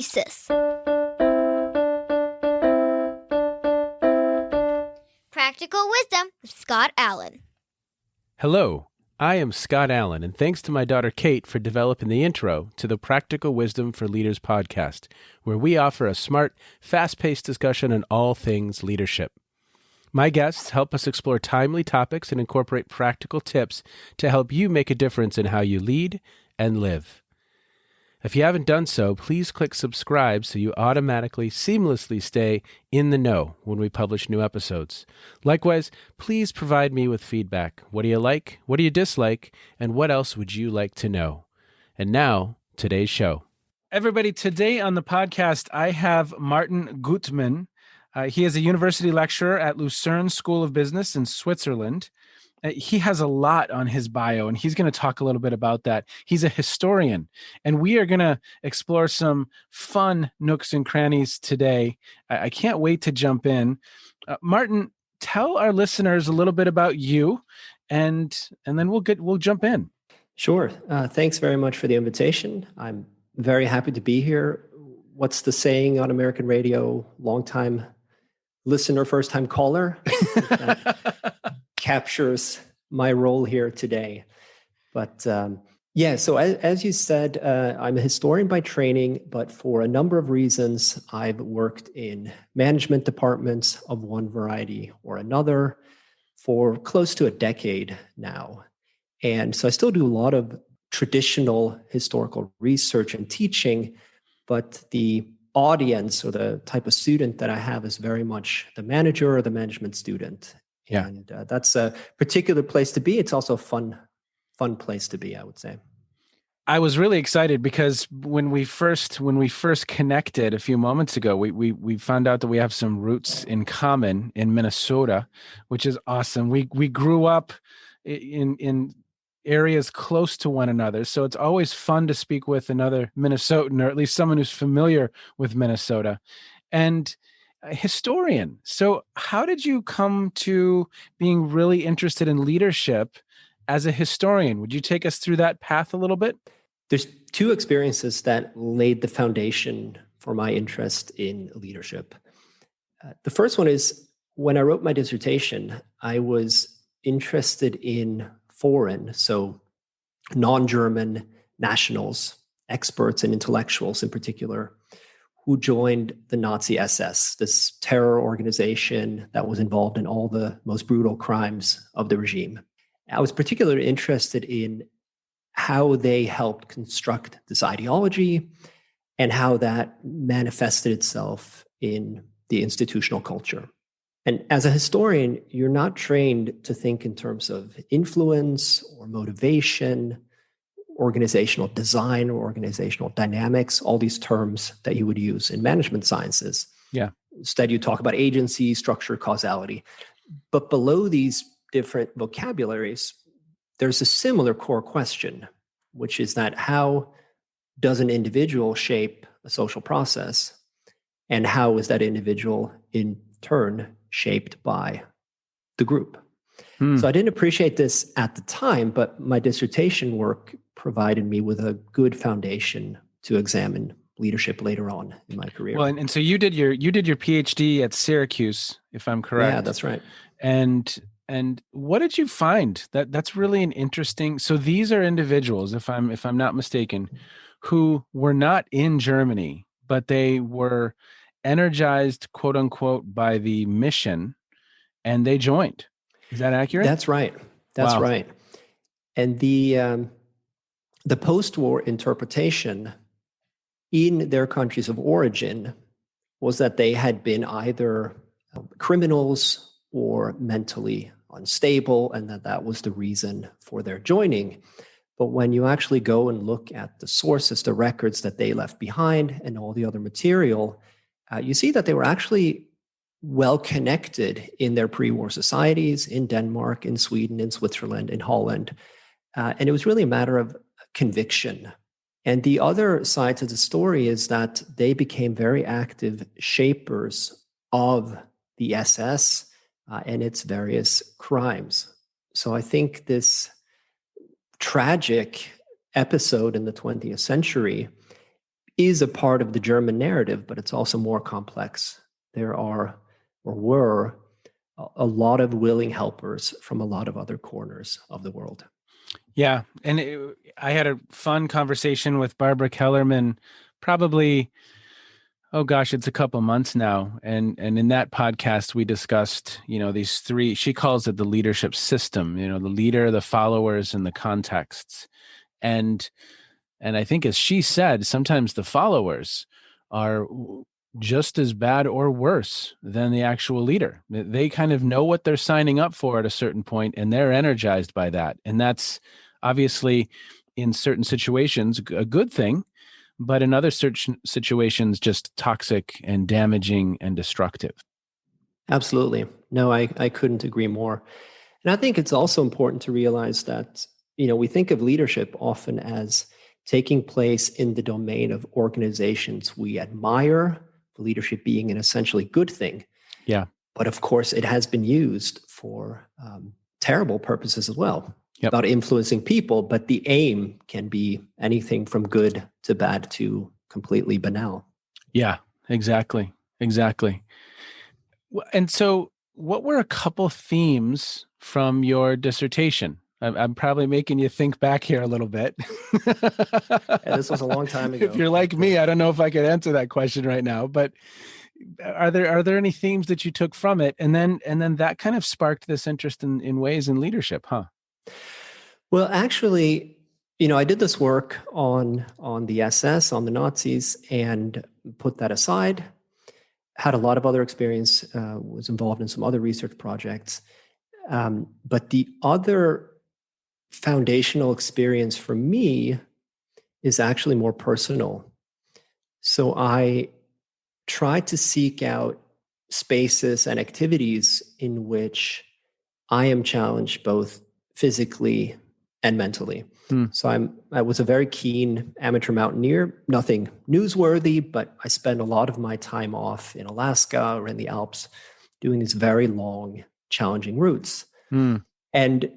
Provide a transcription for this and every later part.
thesis. Practical Wisdom with Scott Allen. Hello, I am Scott Allen, and thanks to my daughter Kate for developing the intro to the Practical Wisdom for Leaders podcast, where we offer a smart, fast-paced discussion on all things leadership. My guests help us explore timely topics and incorporate practical tips to help you make a difference in how you lead and live. If you haven't done so, please click subscribe so you automatically, seamlessly stay in the know when we publish new episodes. Likewise, please provide me with feedback. What do you like? What do you dislike? And what else would you like to know? And now, today's show. Everybody, today on the podcast, I have Martin Gutmann. He is a university lecturer at Lucerne School of Business in Switzerland. He has a lot on his bio, and he's going to talk a little bit about that. He's a historian, and we are going to explore some fun nooks and crannies today. I can't wait to jump in. Martin, tell our listeners a little bit about you, and then we'll jump in. Sure. Thanks very much for the invitation. I'm very happy to be here. What's the saying on American radio? Long-time listener, first-time caller. Captures my role here today. But so as you said, I'm a historian by training, but for a number of reasons, I've worked in management departments of one variety or another for close to a decade now. And so I still do a lot of traditional historical research and teaching, but the audience or the type of student that I have is very much the manager or the management student. Yeah. And that's a particular place to be. It's also a fun place to be, I would say. I was really excited because when we first connected a few moments ago, we found out that we have some roots in common in Minnesota, which is awesome. We grew up in areas close to one another, so it's always fun to speak with another Minnesotan, or at least someone who's familiar with Minnesota. And a historian. So how did you come to being really interested in leadership as a historian? Would you take us through that path a little bit? There's two experiences that laid the foundation for my interest in leadership. The first one is when I wrote my dissertation, I was interested in foreign, so non-German nationals, experts and intellectuals in particular, who joined the Nazi SS, this terror organization that was involved in all the most brutal crimes of the regime. I was particularly interested in how they helped construct this ideology and how that manifested itself in the institutional culture. And as a historian, you're not trained to think in terms of influence or motivation, organizational design or organizational dynamics, all these terms that you would use in management sciences. Yeah. Instead, you talk about agency, structure, causality. But below these different vocabularies, there's a similar core question, which is that how does an individual shape a social process? And how is that individual in turn shaped by the group? So I didn't appreciate this at the time, but my dissertation work provided me with a good foundation to examine leadership later on in my career. Well, and so you did your Ph.D. at Syracuse, if I'm correct. Yeah, that's right. And what did you find? That's really an interesting. So these are individuals, if I'm not mistaken, who were not in Germany, but they were energized, quote unquote, by the mission, and they joined. Is that accurate? That's right. That's Wow. right. And the post-war interpretation in their countries of origin was that they had been either criminals or mentally unstable, and that was the reason for their joining. But when you actually go and look at the sources, the records that they left behind, and all the other material, you see that they were actually well connected in their pre-war societies, in Denmark, in Sweden, in Switzerland, in Holland. And it was really a matter of conviction. And the other side to the story is that they became very active shapers of the SS and its various crimes. So I think this tragic episode in the 20th century is a part of the German narrative, but it's also more complex. There are, or were, a lot of willing helpers from a lot of other corners of the world. Yeah. And I had a fun conversation with Barbara Kellerman, probably, oh gosh, it's a couple months now. And in that podcast, we discussed, these three, she calls it the leadership system, the leader, the followers, and the contexts. And I think, as she said, sometimes the followers are just as bad or worse than the actual leader. They kind of know what they're signing up for at a certain point, and they're energized by that. And that's obviously, in certain situations, a good thing, but in other certain situations, just toxic and damaging and destructive. Absolutely. No, I couldn't agree more. And I think it's also important to realize that, we think of leadership often as taking place in the domain of organizations we admire, leadership being an essentially good thing. Yeah. But of course, it has been used for terrible purposes as well, Yep. about influencing people. But the aim can be anything from good to bad to completely banal. Yeah, exactly. And so, what were a couple themes from your dissertation? I'm probably making you think back here a little bit. Yeah, this was a long time ago. If you're like me, I don't know if I could answer that question right now, but are there any themes that you took from it? And then that kind of sparked this interest in ways in leadership, huh? Well, actually, I did this work on the SS, on the Nazis, and put that aside. Had a lot of other experience, was involved in some other research projects. But the other foundational experience for me is actually more personal. So I tried to seek out spaces and activities in which I am challenged both physically and mentally. So I was a very keen amateur mountaineer, nothing newsworthy, but I spent a lot of my time off in Alaska or in the Alps doing these very long, challenging routes. And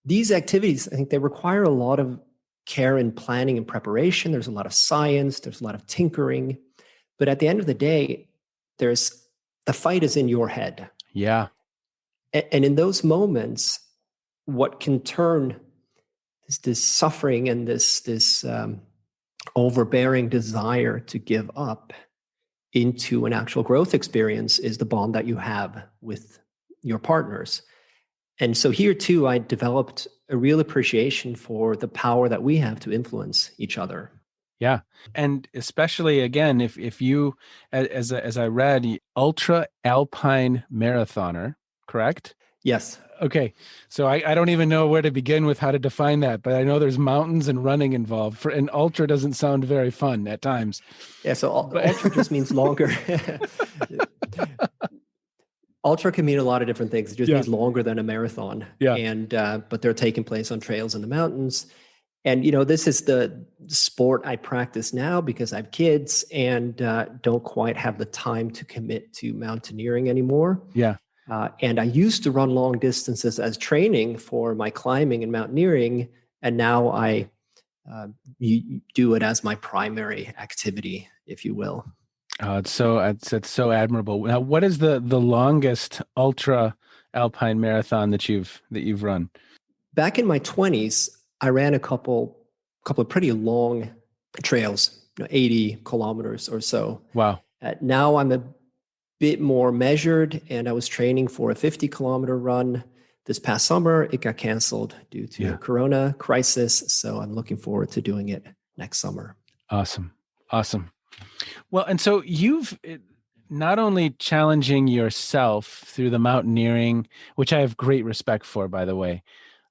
these activities, I think they require a lot of care and planning and preparation. There's a lot of science, there's a lot of tinkering. But at the end of the day, the fight is in your head. Yeah. And in those moments, what can turn this suffering and this overbearing desire to give up into an actual growth experience is the bond that you have with your partners. And so here too, I developed a real appreciation for the power that we have to influence each other. Yeah. And especially, again, if you, as I read, ultra alpine marathoner, correct? Yes. Okay. So I don't even know where to begin with how to define that, but I know there's mountains and running involved. And ultra doesn't sound very fun at times. Yeah. So ultra just means longer. Ultra can mean a lot of different things. It just means longer than a marathon. Yeah. And but they're taking place on trails in the mountains. And this is the sport I practice now because I have kids and don't quite have the time to commit to mountaineering anymore. Yeah. And I used to run long distances as training for my climbing and mountaineering, and now I do it as my primary activity, if you will. It's so admirable. Now, what is the longest ultra alpine marathon that you've run? Back in my 20s, I ran a couple of pretty long trails, 80 kilometers or so. Wow. Now I'm a bit more measured, and I was training for a 50-kilometer run this past summer. It got canceled due to the Corona crisis, so I'm looking forward to doing it next summer. Awesome. Well, and so you've not only challenging yourself through the mountaineering, which I have great respect for, by the way.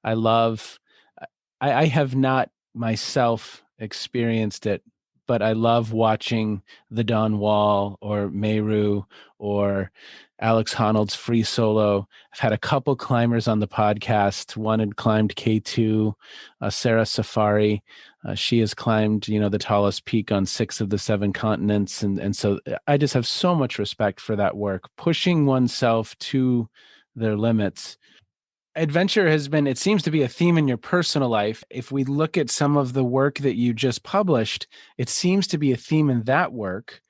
I have not myself experienced it, but I love watching the Dawn Wall or Meru or Alex Honnold's free solo. I've had a couple climbers on the podcast. One had climbed K2, Sarah Safari. She has climbed, the tallest peak on 6 of the 7 continents. And so I just have so much respect for that work, pushing oneself to their limits. adventure it seems to be a theme in your personal life. If we look at some of the work that you just published, it seems to be a theme in that work.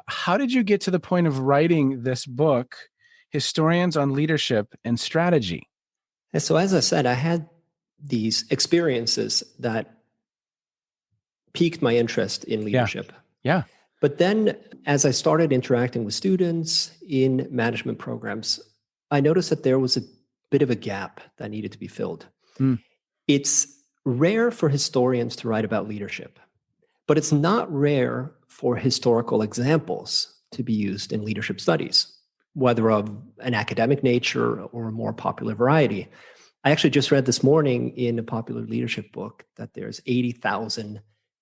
How did you get to the point of writing this book, Historians on Leadership and Strategy? And so, as I said, I had these experiences that piqued my interest in leadership. Yeah. But then, as I started interacting with students in management programs, I noticed that there was a bit of a gap that needed to be filled. It's rare for historians to write about leadership, but it's not rare for historical examples to be used in leadership studies, whether of an academic nature or a more popular variety. I actually just read this morning in a popular leadership book that there's 80,000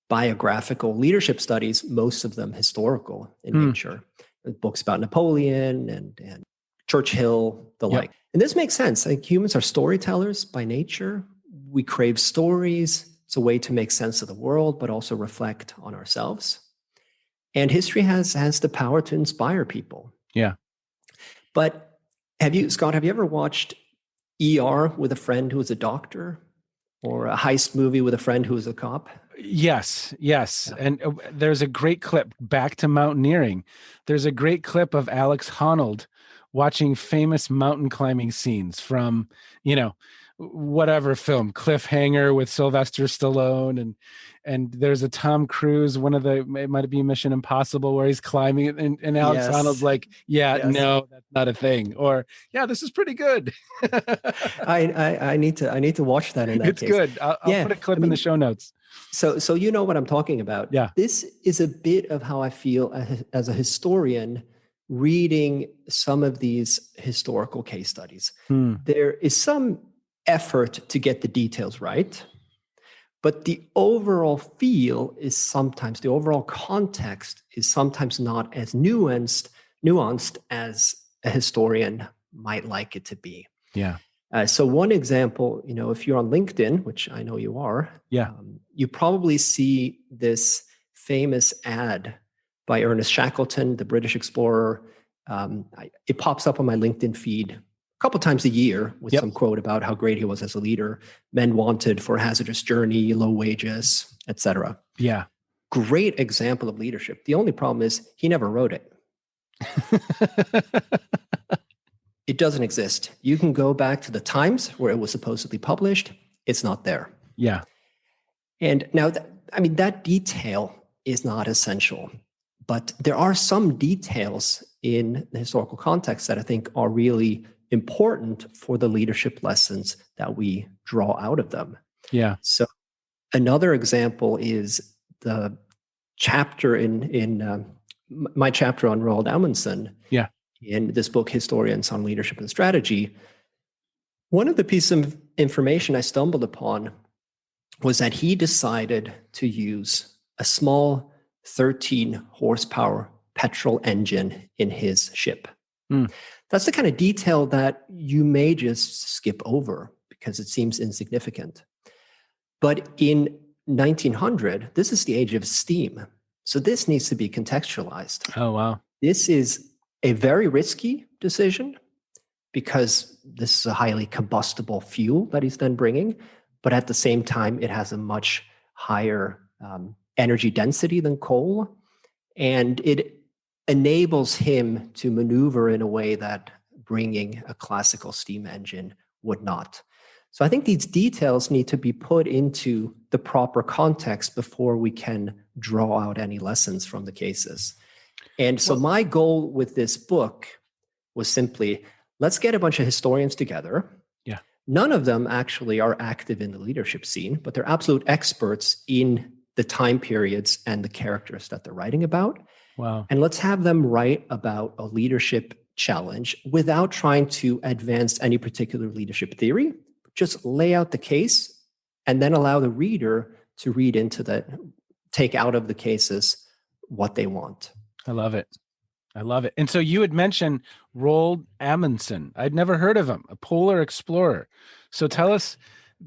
biographical leadership studies, most of them historical in nature. Books about Napoleon and Churchill, the like. And this makes sense. Like, humans are storytellers by nature. We crave stories. It's a way to make sense of the world, but also reflect on ourselves. And history has the power to inspire people. Yeah. But Scott, have you ever watched ER with a friend who is a doctor, or a heist movie with a friend who is a cop? Yes. Yeah. And there's a great clip, back to mountaineering. There's a great clip of Alex Honnold watching famous mountain climbing scenes from, whatever film, Cliffhanger with Sylvester Stallone, and there's a Tom Cruise, it might be Mission Impossible, where he's climbing and Alex Honnold's like, no, that's not a thing, or this is pretty good. I need to watch that in that it's case. Good. I'll put a clip in the show notes. So you know what I'm talking about. Yeah. This is a bit of how I feel as a historian reading some of these historical case studies. There is some effort to get the details right, but the overall the overall context is sometimes not as nuanced as a historian might like it to be. Yeah. So one example, if you're on LinkedIn, which I know you are, you probably see this famous ad by Ernest Shackleton, the British explorer. It pops up on my LinkedIn feed a couple times a year with some quote about how great he was as a leader, men wanted for a hazardous journey, low wages, etc. Yeah. Great example of leadership. The only problem is he never wrote it. It doesn't exist. You can go back to the times where it was supposedly published. It's not there. Yeah. And now, that detail is not essential, but there are some details in the historical context that I think are really important for the leadership lessons that we draw out of them. Yeah. So another example is the chapter in my chapter on Roald Amundsen. Yeah. In this book, Historians on Leadership and Strategy. One of the pieces of information I stumbled upon was that he decided to use a small 13 horsepower petrol engine in his ship. That's the kind of detail that you may just skip over because it seems insignificant. But in 1900, this is the age of steam. So this needs to be contextualized. Oh, wow. This is a very risky decision because this is a highly combustible fuel that he's then bringing, but at the same time, it has a much higher energy density than coal, and it enables him to maneuver in a way that bringing a classical steam engine would not. So I think these details need to be put into the proper context before we can draw out any lessons from the cases. And so my goal with this book was simply, let's get a bunch of historians together. Yeah. None of them actually are active in the leadership scene, but they're absolute experts in the time periods and the characters that they're writing about. Wow. And let's have them write about a leadership challenge without trying to advance any particular leadership theory. Just lay out the case and then allow the reader to read into that, take out of the cases what they want. I love it. And so you had mentioned Roald Amundsen. I'd never heard of him, a polar explorer. So tell us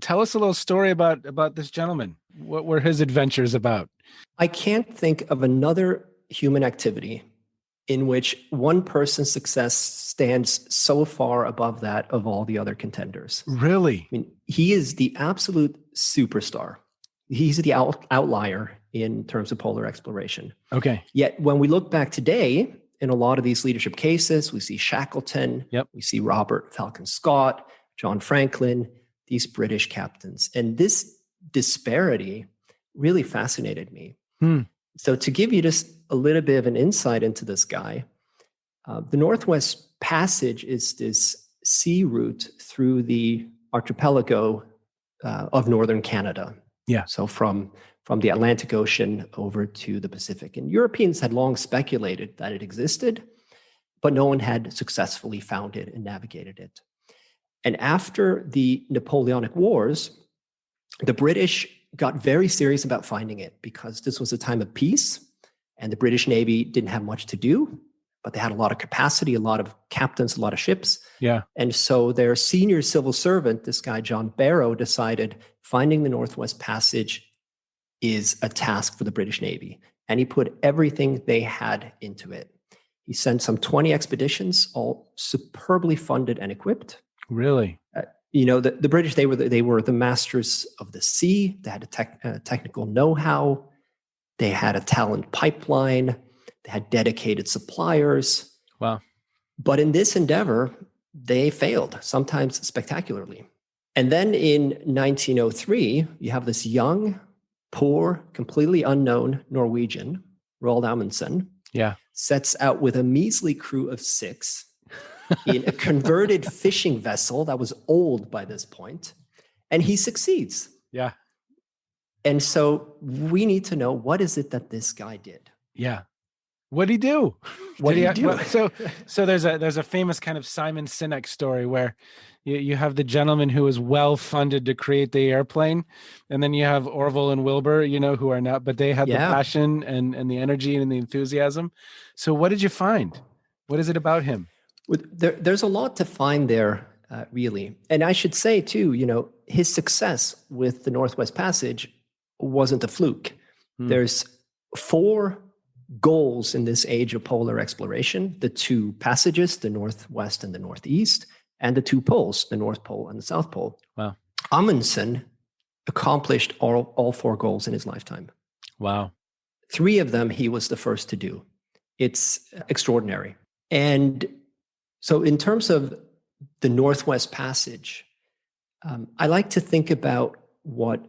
a little story about this gentleman. What were his adventures about? I can't think of another human activity in which one person's success stands so far above that of all the other contenders. Really? I mean, he is the absolute superstar. He's the outlier in terms of polar exploration. Okay. Yet when we look back today, in a lot of these leadership cases, we see Shackleton, we see Robert Falcon Scott, John Franklin, these British captains. And this disparity really fascinated me. So to give you just a little bit of an insight into this guy, the Northwest Passage is this sea route through the archipelago of northern Canada. Yeah. So from the Atlantic Ocean over to the Pacific. And Europeans had long speculated that it existed, but no one had successfully found it and navigated it. And after the Napoleonic Wars, the British got very serious about finding it because this was a time of peace and the British Navy didn't have much to do, but they had a lot of capacity, a lot of captains, a lot of ships. Yeah. And so their senior civil servant, this guy, John Barrow, decided finding the Northwest Passage is a task for the British Navy. And he put everything they had into it. He sent some 20 expeditions, all superbly funded and equipped. Really? The British, they were the masters of the sea. They had a technical know-how. They had a talent pipeline. They had dedicated suppliers. Wow. But in this endeavor, they failed, sometimes spectacularly. And then in 1903, you have this young, poor, completely unknown Norwegian, Roald Amundsen, sets out with a measly crew of 6 in a converted fishing vessel that was old by this point, and he succeeds. Yeah. And so we need to know, what is it that this guy did? Yeah. What did he do? What did he do? So there's a famous kind of Simon Sinek story where you have the gentleman who was well funded to create the airplane, and then you have Orville and Wilbur, who are not, but they had the passion and the energy and the enthusiasm. So what did you find? What is it about him? There's a lot to find there, really. And I should say too, his success with the Northwest Passage wasn't a fluke. There's 4 goals in this age of polar exploration: the 2 passages, the Northwest and the Northeast, and the 2 poles, the North Pole and the South Pole. Wow. Amundsen accomplished all 4 goals in his lifetime. Wow. 3 of them he was the first to do. It's extraordinary. And so in terms of the Northwest Passage, I like to think about what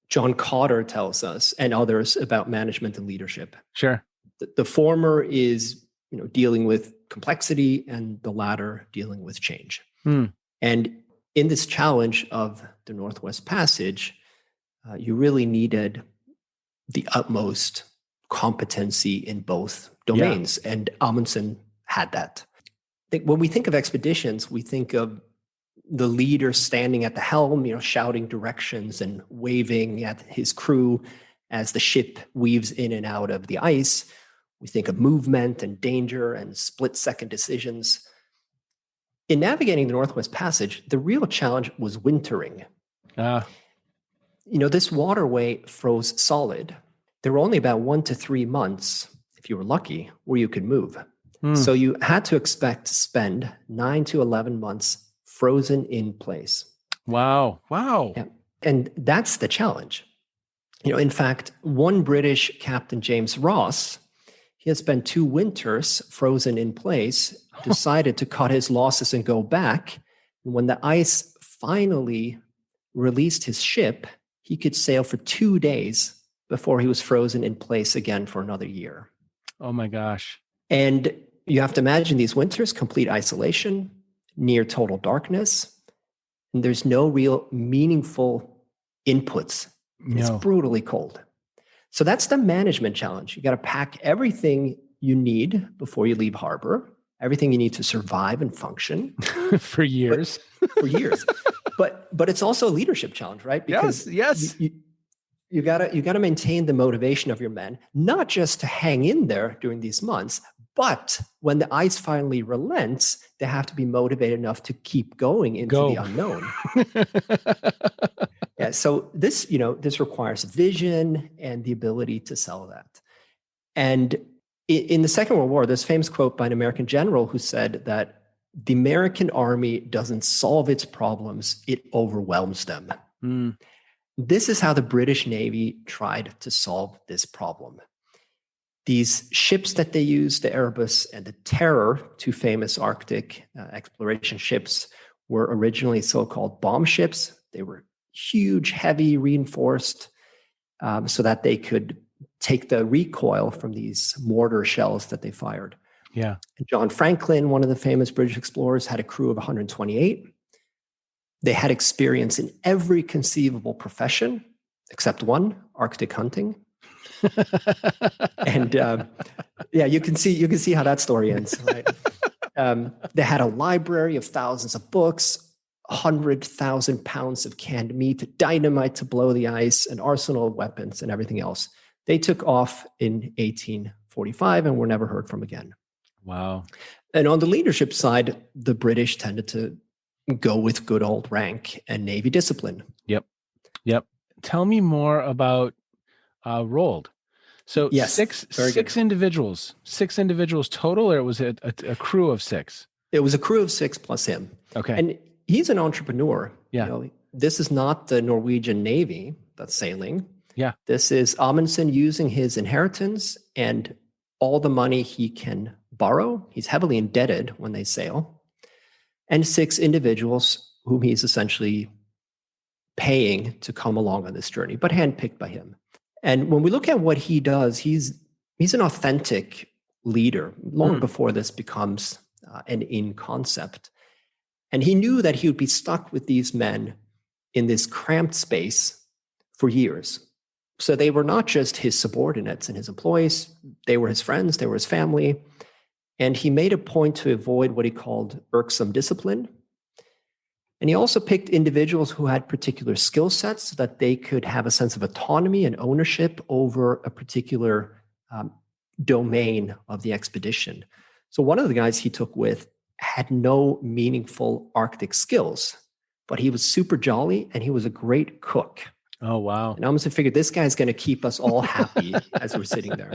John Cotter tells us and others about management and leadership. Sure. The former is, dealing with complexity, and the latter dealing with change. And in this challenge of the Northwest Passage, you really needed the utmost competency in both domains, and Amundsen had that. When we think of expeditions, we think of the leader standing at the helm, shouting directions and waving at his crew as the ship weaves in and out of the ice. We think of movement and danger and split-second decisions. In navigating the Northwest Passage, the real challenge was wintering. This waterway froze solid. There were only about 1 to 3 months, if you were lucky, where you could move. So you had to expect to spend 9 to 11 months frozen in place. Wow. Yeah. And that's the challenge. In fact, one British captain, James Ross, he had spent 2 winters frozen in place, decided to cut his losses and go back. And when the ice finally released his ship, he could sail for 2 days before he was frozen in place again for another year. Oh my gosh. And you have to imagine these winters, complete isolation, near total darkness, and there's no real meaningful inputs. It's brutally cold. So that's the management challenge. You got to pack everything you need before you leave harbor, everything you need to survive and function. For years. But it's also a leadership challenge, right? Because yes. You gotta maintain the motivation of your men, not just to hang in there during these months, but when the ice finally relents, they have to be motivated enough to keep going into the unknown. So this requires vision and the ability to sell that. And In the Second World War, there's a famous quote by an American general who said that the American army doesn't solve its problems, it overwhelms them. Mm. This is how the British Navy tried to solve this problem. These ships that they used, the Erebus and the Terror, two famous Arctic exploration ships, were originally so-called bomb ships. They were huge, heavy, reinforced, so that they could take the recoil from these mortar shells that they fired. Yeah. John Franklin, one of the famous British explorers, had a crew of 128. They had experience in every conceivable profession except one, Arctic hunting. And you can see how that story ends. Right? They had a library of thousands of books, 100,000 pounds of canned meat, dynamite to blow the ice, an arsenal of weapons, and everything else. They took off in 1845 and were never heard from again. Wow. And on the leadership side, the British tended to go with good old rank and Navy discipline. Yep. Tell me more about Roald. So yes, six individuals total, or was it a crew of six? It was a crew of six plus him. Okay. And he's an entrepreneur. Yeah. This is not the Norwegian Navy that's sailing. Yeah. This is Amundsen using his inheritance and all the money he can borrow. He's heavily indebted when they sail. And six individuals whom he's essentially paying to come along on this journey, but handpicked by him. And when we look at what he does, he's an authentic leader long before this becomes an in concept. And he knew that he would be stuck with these men in this cramped space for years. So they were not just his subordinates and his employees, they were his friends, they were his family. And he made a point to avoid what he called irksome discipline. And he also picked individuals who had particular skill sets so that they could have a sense of autonomy and ownership over a particular domain of the expedition. So one of the guys he took with had no meaningful Arctic skills, but he was super jolly and he was a great cook. Oh, wow. And I almost figured this guy's going to keep us all happy as we're sitting there.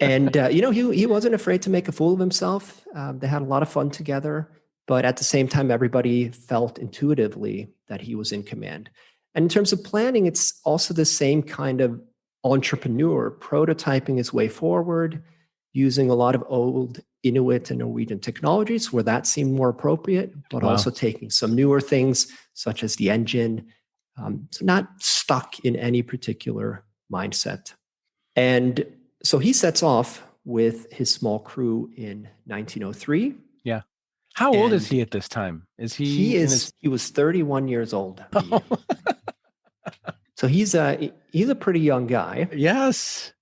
And, he wasn't afraid to make a fool of himself. They had a lot of fun together, but at the same time, everybody felt intuitively that he was in command. And in terms of planning, it's also the same kind of entrepreneur prototyping his way forward, using a lot of old Inuit and Norwegian technologies where that seemed more appropriate, but also taking some newer things such as the engine. So not stuck in any particular mindset. And so he sets off with his small crew in 1903. Yeah. How old is he at this time? He was 31 years old. So he's a pretty young guy. Yes.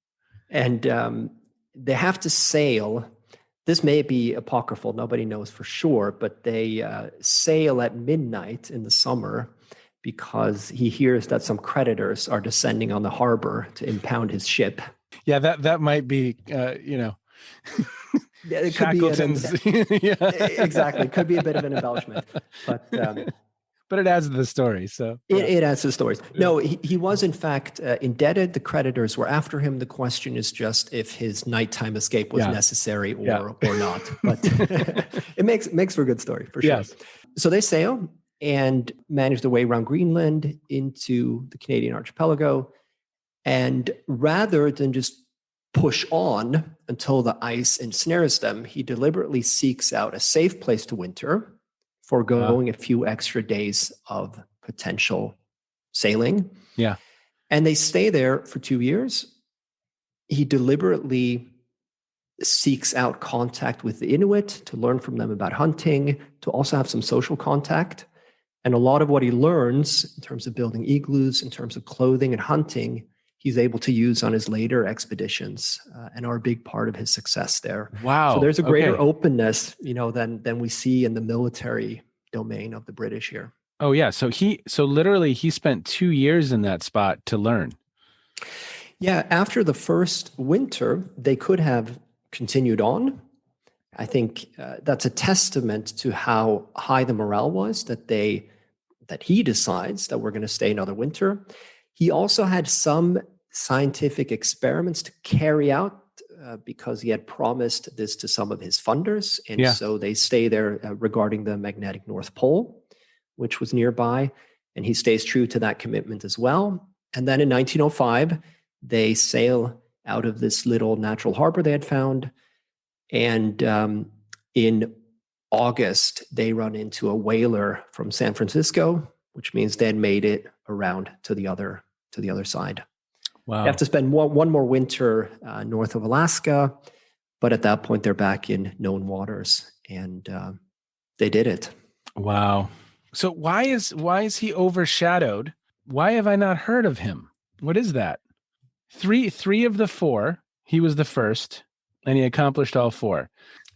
And they have to sail. This may be apocryphal. Nobody knows for sure, but they sail at midnight in the summer because he hears that some creditors are descending on the harbor to impound his ship. Yeah, that might be, it could Shackleton's. Exactly. Could be a bit of an embellishment, but it adds to the story. So it adds to the stories. No, he was in fact indebted. The creditors were after him. The question is just if his nighttime escape was necessary or not. But it makes for a good story for sure. Yes. So they sail and manage their way around Greenland into the Canadian archipelago. And rather than just push on until the ice ensnares them, he deliberately seeks out a safe place to winter, foregoing a few extra days of potential sailing. Yeah. And they stay there for 2 years. He deliberately seeks out contact with the Inuit to learn from them about hunting, to also have some social contact. And a lot of what he learns in terms of building igloos, in terms of clothing and hunting, he's able to use on his later expeditions and are a big part of his success there. Wow. So there's a greater openness, than we see in the military domain of the British here. Oh yeah. So literally he spent 2 years in that spot to learn. Yeah. After the first winter, they could have continued on. I think that's a testament to how high the morale was that he decides that we're going to stay another winter. He also had some scientific experiments to carry out because he had promised this to some of his funders. And Yeah. so they stay there regarding the magnetic North Pole, which was nearby. And he stays true to that commitment as well. And then in 1905, they sail out of this little natural harbor they had found. And in August, they run into a whaler from San Francisco, which means they had made it around to the other side. Wow. They have to spend one more winter north of Alaska, but at that point they're back in known waters, and they did it. Wow. So why is he overshadowed? Why have I not heard of him? What is that? Three of the four, he was the first, and he accomplished all four.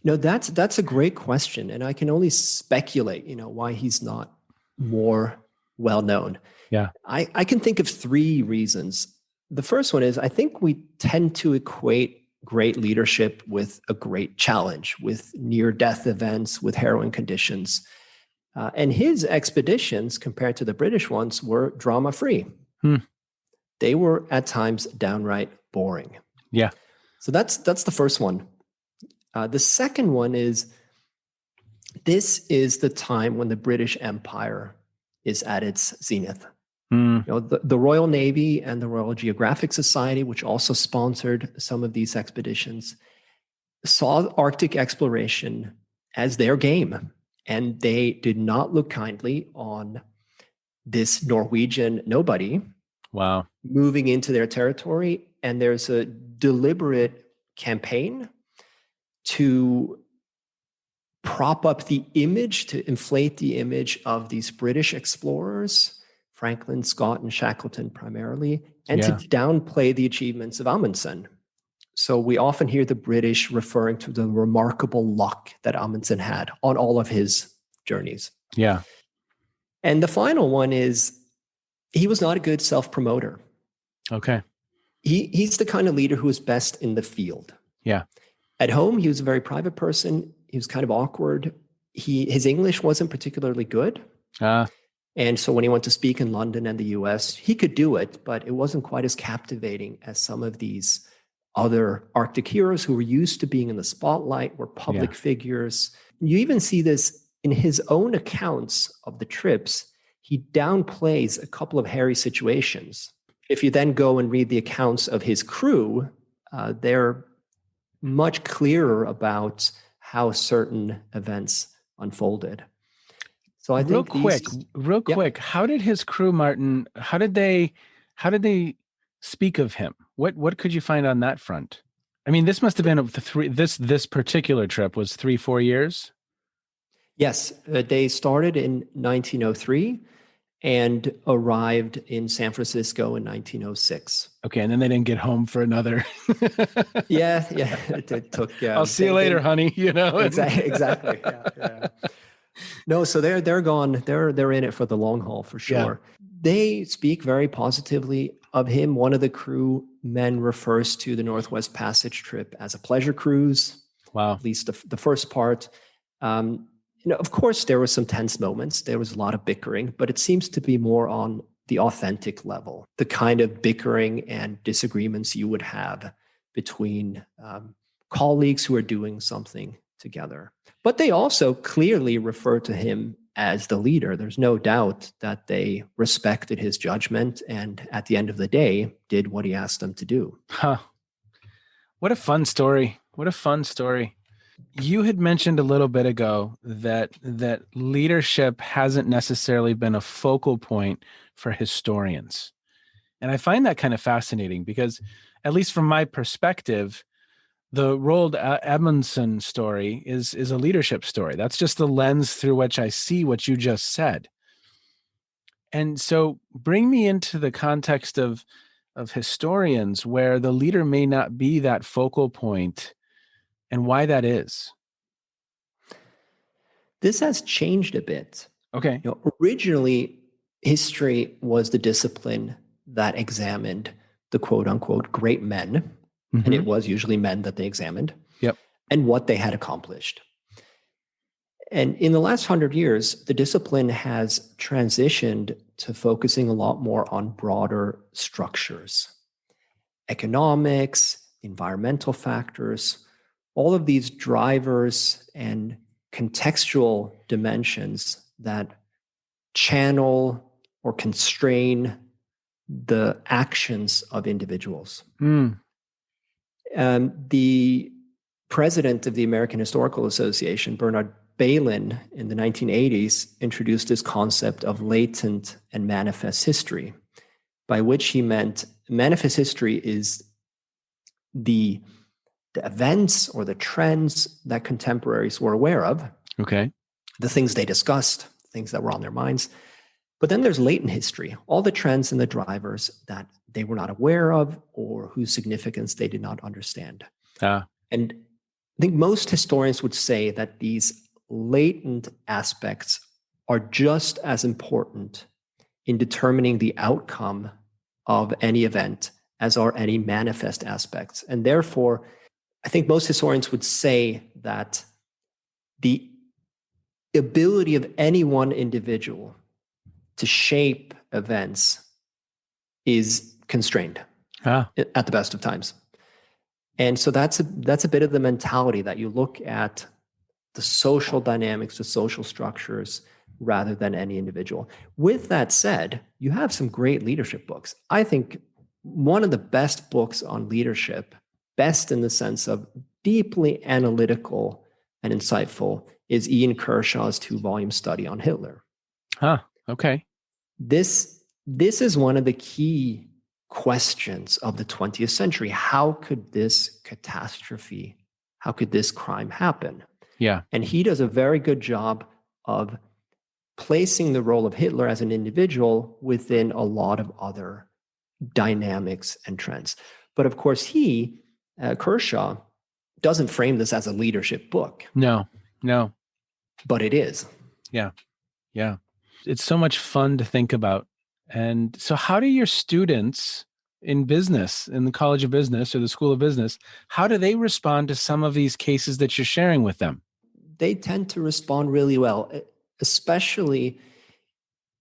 No, that's a great question, and I can only speculate, why he's not more well known. Yeah. I can think of three reasons. The first one is I think we tend to equate great leadership with a great challenge, with near-death events, with harrowing conditions. And his expeditions, compared to the British ones, were drama-free. They were at times downright boring. Yeah. So that's the first one. The second one is this is the time when the British Empire is at its zenith. The Royal Navy and the Royal Geographic Society, which also sponsored some of these expeditions, saw Arctic exploration as their game. And they did not look kindly on this Norwegian nobody. Wow. Moving into their territory. And there's a deliberate campaign to prop up the image, to inflate the image of these British explorers, Franklin, Scott, and Shackleton primarily, and to downplay the achievements of Amundsen. So we often hear the British referring to the remarkable luck that Amundsen had on all of his journeys. Yeah. And the final one is he was not a good self-promoter. Okay. He's the kind of leader who is best in the field. Yeah. At home, he was a very private person. He was kind of awkward. His English wasn't particularly good. And so when he went to speak in London and the US, he could do it, but it wasn't quite as captivating as some of these other Arctic heroes who were used to being in the spotlight, were public figures. You even see this in his own accounts of the trips. He downplays a couple of hairy situations. If you then go and read the accounts of his crew, they're much clearer about how certain events unfolded. So I think real quick, how did his crew, Martin, how did they speak of him? What could you find on that front? I mean, this must have been this particular trip was 3-4 years. Yes, they started in 1903 and arrived in San Francisco in 1906. Okay, and then they didn't get home for another. yeah, it took. I'll see you later, honey. Exactly. Yeah. No, so they're gone. They're in it for the long haul for sure. Yeah. They speak very positively of him. One of the crew men refers to the Northwest Passage trip as a pleasure cruise. Wow. At least the first part. Of course, there were some tense moments. There was a lot of bickering, but it seems to be more on the authentic level, the kind of bickering and disagreements you would have between colleagues who are doing something together. But they also clearly refer to him as the leader. There's no doubt that they respected his judgment and at the end of the day did what he asked them to do. What a fun story. You had mentioned a little bit ago that leadership hasn't necessarily been a focal point for historians. And I find that kind of fascinating because, at least from my perspective, the Roald Amundsen story is a leadership story. That's just the lens through which I see what you just said. And so bring me into the context of historians where the leader may not be that focal point and why that is. This has changed a bit. Okay. Originally, history was the discipline that examined the quote unquote great men. Mm-hmm. And it was usually men that they examined. Yep. And what they had accomplished. And in the last 100 years, the discipline has transitioned to focusing a lot more on broader structures, economics, environmental factors, all of these drivers and contextual dimensions that channel or constrain the actions of individuals. The president of the American Historical Association, Bernard Bailyn, in the 1980s, introduced this concept of latent and manifest history, by which he meant manifest history is the events or the trends that contemporaries were aware of. Okay. The things they discussed, things that were on their minds. But then there's latent history, all the trends and the drivers that they were not aware of or whose significance they did not understand. And I think most historians would say that these latent aspects are just as important in determining the outcome of any event as are any manifest aspects. And therefore, I think most historians would say that the ability of any one individual to shape events is constrained at the best of times. And so that's a bit of the mentality that you look at the social dynamics, the social structures, rather than any individual. With that said, you have some great leadership books. I think one of the best books on leadership, best in the sense of deeply analytical and insightful, is Ian Kershaw's 2-volume study on Hitler. Okay. This is one of the key questions of the 20th century. How could this catastrophe, how could this crime happen? Yeah. And he does a very good job of placing the role of Hitler as an individual within a lot of other dynamics and trends. But of course, Kershaw, doesn't frame this as a leadership book. No. But it is. Yeah. It's so much fun to think about. And so how do your students in business, in the College of Business or the School of Business, how do they respond to some of these cases that you're sharing with them? They tend to respond really well, especially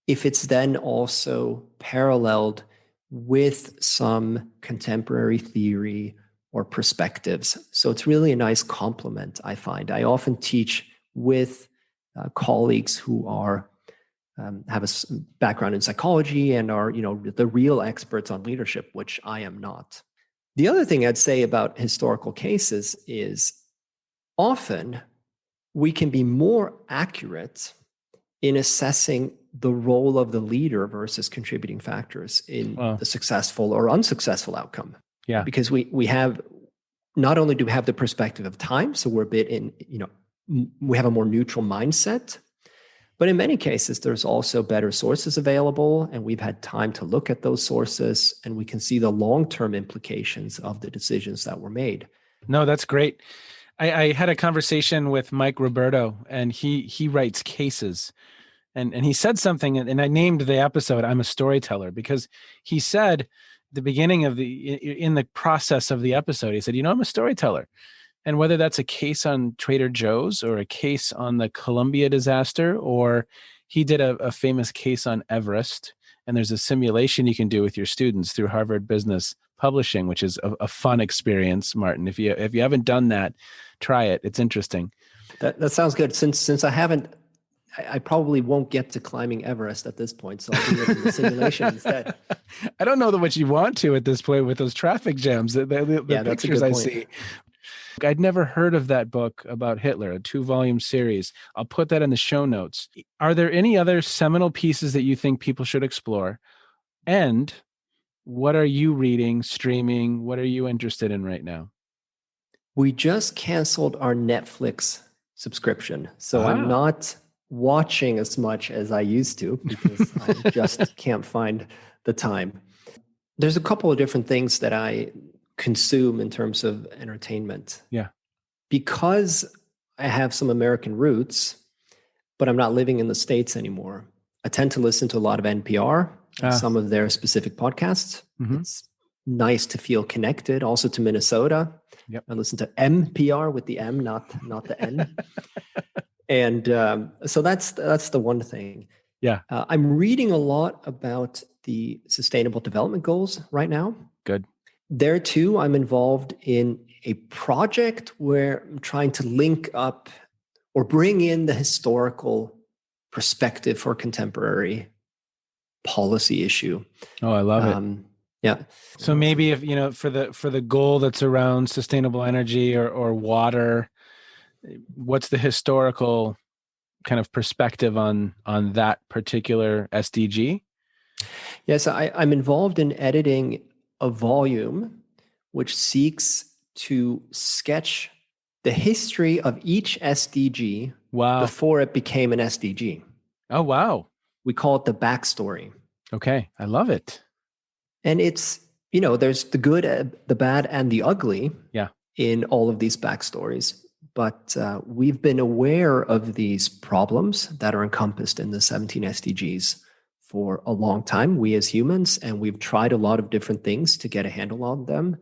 if it's then also paralleled with some contemporary theory or perspectives. So it's really a nice complement, I find. I often teach with colleagues who are have a background in psychology and are, the real experts on leadership, which I am not. The other thing I'd say about historical cases is often we can be more accurate in assessing the role of the leader versus contributing factors in the successful or unsuccessful outcome. Yeah. Because we have, not only do we have the perspective of time, so we're a bit in, we have a more neutral mindset, but in many cases, there's also better sources available, and we've had time to look at those sources, and we can see the long-term implications of the decisions that were made. No, that's great. I had a conversation with Mike Roberto, and he writes cases. And he said something, and I named the episode, I'm a Storyteller, because he said at the beginning in the process of the episode, he said, I'm a storyteller. And whether that's a case on Trader Joe's or a case on the Columbia disaster, or he did a famous case on Everest, and there's a simulation you can do with your students through Harvard Business Publishing, which is a fun experience, Martin. If you haven't done that, try it. It's interesting. That sounds good. Since I probably won't get to climbing Everest at this point, so I'll do it in the simulation instead. I don't know what you want to at this point with those traffic jams, the pictures I see. I'd never heard of that book about Hitler, a 2-volume series. I'll put that in the show notes. Are there any other seminal pieces that you think people should explore? And what are you reading, streaming? What are you interested in right now? We just canceled our Netflix subscription, so I'm not watching as much as I used to because I just can't find the time. There's a couple of different things that I consume in terms of entertainment. Yeah. Because I have some American roots, but I'm not living in the States anymore, I tend to listen to a lot of NPR and some of their specific podcasts. Mm-hmm. It's nice to feel connected also to Minnesota. Yep. I listen to MPR with the M, not the N. And so that's the one thing. Yeah. I'm reading a lot about the Sustainable Development Goals right now. Good. There too, I'm involved in a project where I'm trying to link up or bring in the historical perspective for contemporary policy issue. Oh, I love it. Yeah. So maybe if, for the goal that's around sustainable energy or water, what's the historical kind of perspective on that particular SDG? Yes, I'm involved in editing a volume which seeks to sketch the history of each SDG before it became an SDG. Oh, wow. We call it the backstory. Okay, I love it. And it's, there's the good, the bad, and the ugly in all of these backstories. But we've been aware of these problems that are encompassed in the 17 SDGs for a long time, we as humans, and we've tried a lot of different things to get a handle on them.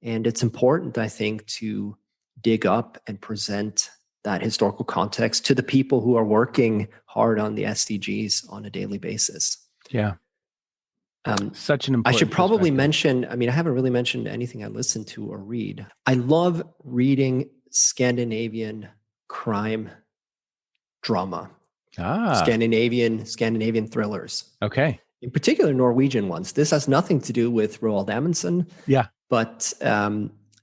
And it's important, I think, to dig up and present that historical context to the people who are working hard on the SDGs on a daily basis. Yeah. Such an important I should probably mention, I haven't really mentioned anything I listen to or read. I love reading Scandinavian crime drama. Scandinavian thrillers. Okay. In particular, Norwegian ones. This has nothing to do with Roald Amundsen. Yeah. But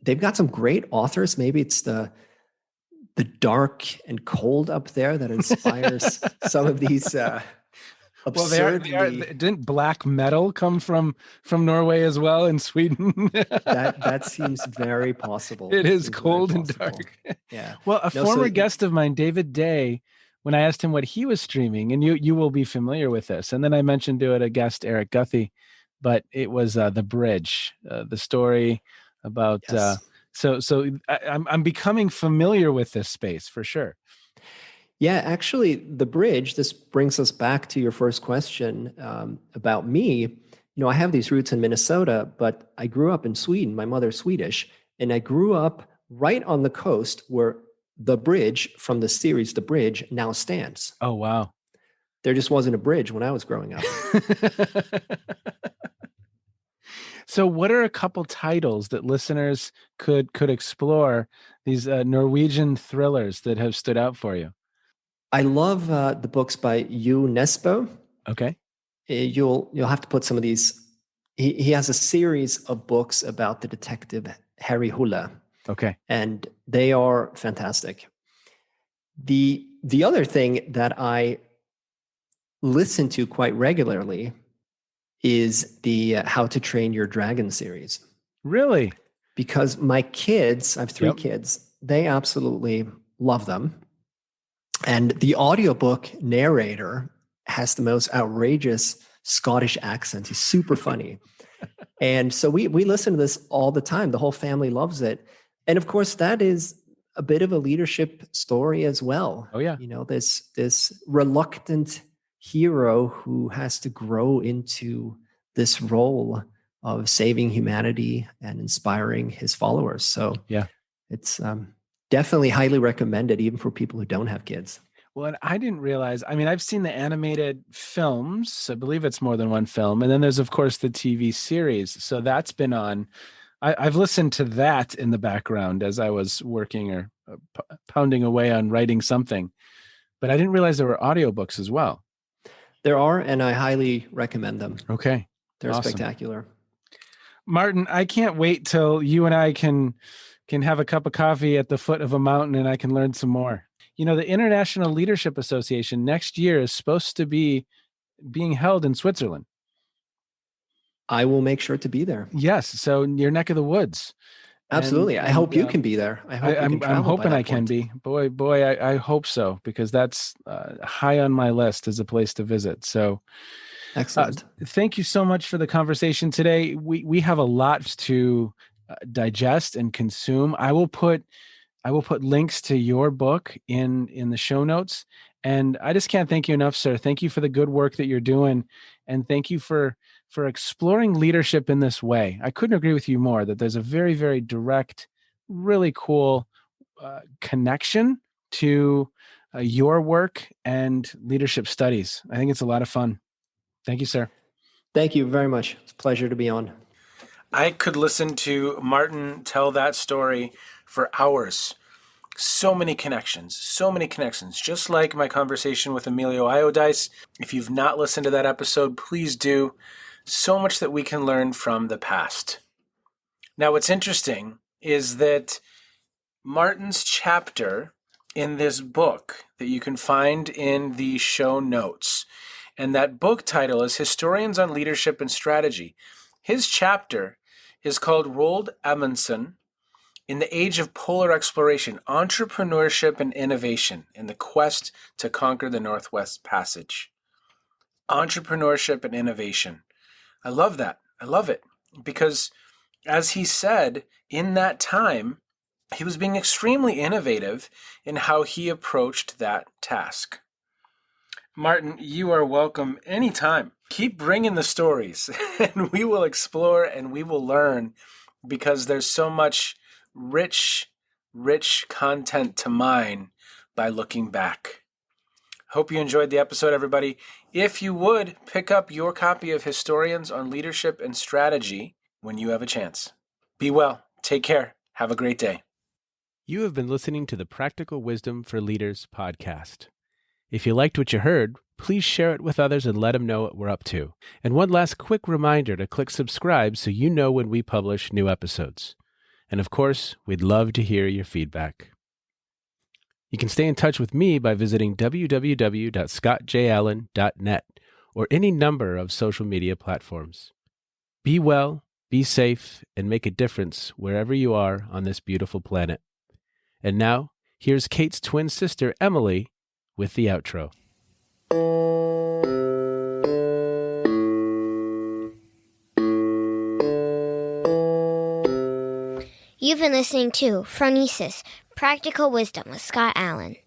they've got some great authors. Maybe it's the dark and cold up there that inspires some of these absurdly... Well, didn't black metal come from Norway as well in Sweden? that seems very possible. It is cold and dark. Yeah. Well, a former guest of mine, David Day, when I asked him what he was streaming, and you will be familiar with this, and then I mentioned to it a guest, Eric Guthey, but it was The Bridge, the story about. Yes. So I'm becoming familiar with this space for sure. Yeah, actually, The Bridge. This brings us back to your first question about me. I have these roots in Minnesota, but I grew up in Sweden. My mother's Swedish, and I grew up right on the coast where the bridge from the series The Bridge now stands. Oh, wow. There just wasn't a bridge when I was growing up. So what are a couple titles that listeners could explore, these Norwegian thrillers that have stood out for you? I love the books by Jo Nesbø. Okay. You'll have to put some of these. He has a series of books about the detective Harry Hole. Okay. And they are fantastic. The other thing that I listen to quite regularly is the How to Train Your Dragon series. Really? Because my kids, I have 3 kids, they absolutely love them. And the audiobook narrator has the most outrageous Scottish accent. He's super funny. And so we listen to this all the time. The whole family loves it. And of course, that is a bit of a leadership story as well. Oh, yeah. This reluctant hero who has to grow into this role of saving humanity and inspiring his followers. So yeah, it's definitely highly recommended, even for people who don't have kids. Well, and I didn't realize, I've seen the animated films. I believe it's more than one film. And then there's, of course, the TV series. So that's been on. I've listened to that in the background as I was working or pounding away on writing something. But I didn't realize there were audiobooks as well. There are, and I highly recommend them. Okay. They're awesome. Spectacular. Martin, I can't wait till you and I can have a cup of coffee at the foot of a mountain and I can learn some more. The International Leadership Association next year is supposed to be being held in Switzerland. I will make sure to be there. Yes. So your neck of the woods. Absolutely. I hope you can be there. I'm hoping I can be. Boy, I hope so, because that's high on my list as a place to visit. So excellent. Thank you so much for the conversation today. We have a lot to digest and consume. I will put links to your book in the show notes. And I just can't thank you enough, sir. Thank you for the good work that you're doing. And thank you for exploring leadership in this way. I couldn't agree with you more that there's a very, very direct, really cool connection to your work and leadership studies. I think it's a lot of fun. Thank you, sir. Thank you very much. It's a pleasure to be on. I could listen to Martin tell that story for hours. So many connections, just like my conversation with Emilio Iodice. If you've not listened to that episode, please do. So much that we can learn from the past. Now, what's interesting is that Martin's chapter in this book that you can find in the show notes, and that book title is Historians on Leadership and Strategy. His chapter is called Roald Amundsen, in the Age of Polar Exploration, Entrepreneurship and Innovation in the Quest to Conquer the Northwest Passage. Entrepreneurship and innovation. I love that. I love it. Because as he said, in that time, he was being extremely innovative in how he approached that task. Martin, you are welcome anytime. Keep bringing the stories, and we will explore and we will learn, because there's so much rich content to mine by looking back. Hope you enjoyed the episode, everybody. If you would, pick up your copy of Historians on Leadership and Strategy when you have a chance. Be well. Take care. Have a great day. You have been listening to the Practical Wisdom for Leaders podcast. If you liked what you heard, please share it with others and let them know what we're up to. And one last quick reminder to click subscribe so you know when we publish new episodes. And of course, we'd love to hear your feedback. You can stay in touch with me by visiting www.scottjallen.net or any number of social media platforms. Be well, be safe, and make a difference wherever you are on this beautiful planet. And now, here's Kate's twin sister, Emily, with the outro. You've been listening to Phronesis, Practical Wisdom with Scott Allen.